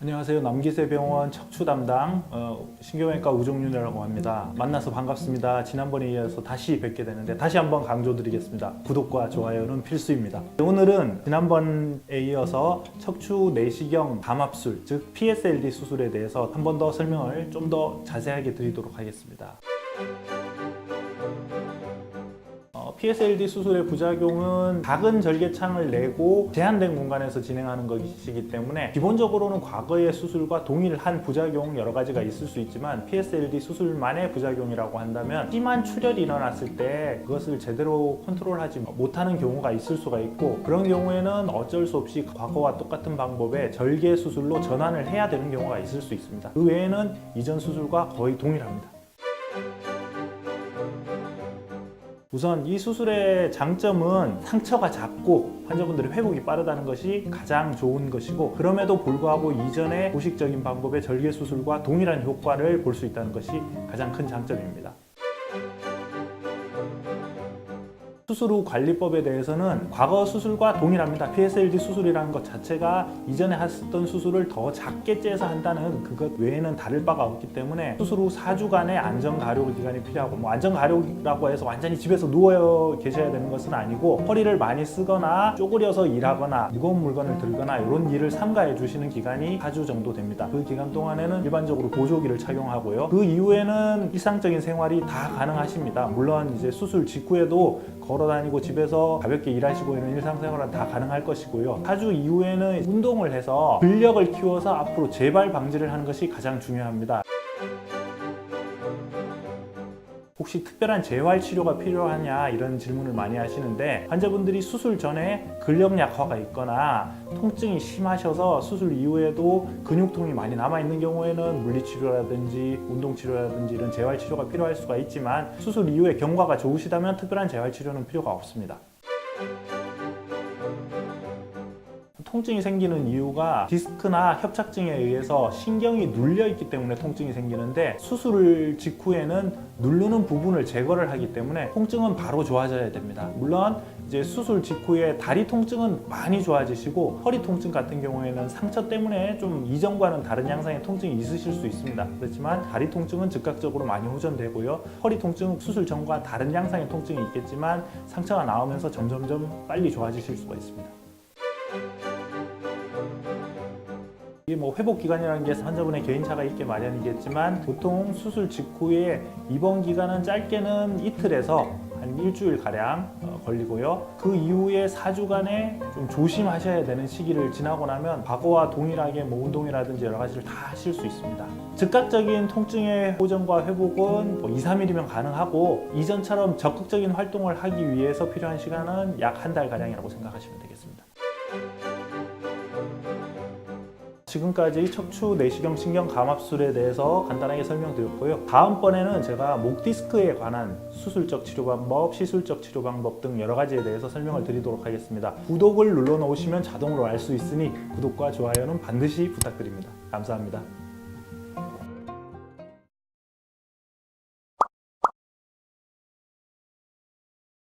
안녕하세요. 남기세병원 척추 담당 신경외과 우종윤이라고 합니다. 만나서 반갑습니다. 지난번에 이어서 다시 뵙게 되는데 다시 한번 강조드리겠습니다. 구독과 좋아요는 필수입니다. 오늘은 지난번에 이어서 척추 내시경 감압술, 즉 PSLD 수술에 대해서 한 번 더 설명을 좀 더 자세하게 드리도록 하겠습니다. PSLD 수술의 부작용은 작은 절개창을 내고 제한된 공간에서 진행하는 것이기 때문에 기본적으로는 과거의 수술과 동일한 부작용 여러 가지가 있을 수 있지만 PSLD 수술만의 부작용이라고 한다면 심한 출혈이 일어났을 때 그것을 제대로 컨트롤하지 못하는 경우가 있을 수가 있고, 그런 경우에는 어쩔 수 없이 과거와 똑같은 방법의 절개 수술로 전환을 해야 되는 경우가 있을 수 있습니다. 그 외에는 이전 수술과 거의 동일합니다. 우선 이 수술의 장점은 상처가 작고 환자분들의 회복이 빠르다는 것이 가장 좋은 것이고, 그럼에도 불구하고 이전의 보식적인 방법의 절개 수술과 동일한 효과를 볼 수 있다는 것이 가장 큰 장점입니다. 수술 후 관리법에 대해서는 과거 수술과 동일합니다. PSLD 수술이라는 것 자체가 이전에 했던 수술을 더 작게 째서 한다는 그것 외에는 다를 바가 없기 때문에 수술 후 4주간의 안전 가료 기간이 필요하고, 안전 가료라고 해서 완전히 집에서 누워 계셔야 되는 것은 아니고, 허리를 많이 쓰거나 쪼그려서 일하거나 무거운 물건을 들거나 이런 일을 삼가해 주시는 기간이 4주 정도 됩니다. 그 기간 동안에는 일반적으로 보조기를 착용하고요. 그 이후에는 일상적인 생활이 다 가능하십니다. 물론 이제 수술 직후에도 걸어다니고 집에서 가볍게 일하시고 이런 일상생활은 다 가능할 것이고요. 4주 이후에는 운동을 해서 근력을 키워서 앞으로 재발 방지를 하는 것이 가장 중요합니다. 혹시 특별한 재활 치료가 필요하냐 이런 질문을 많이 하시는데, 환자분들이 수술 전에 근력 약화가 있거나 통증이 심하셔서 수술 이후에도 근육통이 많이 남아있는 경우에는 물리치료라든지 운동치료라든지 이런 재활 치료가 필요할 수가 있지만, 수술 이후에 경과가 좋으시다면 특별한 재활 치료는 필요가 없습니다. 통증이 생기는 이유가 디스크나 협착증에 의해서 신경이 눌려있기 때문에 통증이 생기는데, 수술 직후에는 누르는 부분을 제거를 하기 때문에 통증은 바로 좋아져야 됩니다. 물론 이제 수술 직후에 다리 통증은 많이 좋아지시고, 허리 통증 같은 경우에는 상처 때문에 좀 이전과는 다른 양상의 통증이 있으실 수 있습니다. 그렇지만 다리 통증은 즉각적으로 많이 호전되고요. 허리 통증은 수술 전과 다른 양상의 통증이 있겠지만 상처가 나오면서 점점점 빨리 좋아지실 수가 있습니다. 이게 회복 기간이라는 게 환자분의 개인차가 있게 마련이겠지만, 보통 수술 직후에 입원 기간은 짧게는 이틀에서 한 일주일가량 걸리고요. 그 이후에 4주간의 좀 조심하셔야 되는 시기를 지나고 나면 과거와 동일하게 운동이라든지 여러 가지를 다 하실 수 있습니다. 즉각적인 통증의 호전과 회복은 2, 3일이면 가능하고, 이전처럼 적극적인 활동을 하기 위해서 필요한 시간은 약 한 달가량이라고 생각하시면 되겠습니다. 지금까지 척추 내시경 신경 감압술에 대해서 간단하게 설명드렸고요. 다음번에는 제가 목 디스크에 관한 수술적 치료 방법, 시술적 치료 방법 등 여러 가지에 대해서 설명을 드리도록 하겠습니다. 구독을 눌러 놓으시면 자동으로 알 수 있으니 구독과 좋아요는 반드시 부탁드립니다. 감사합니다.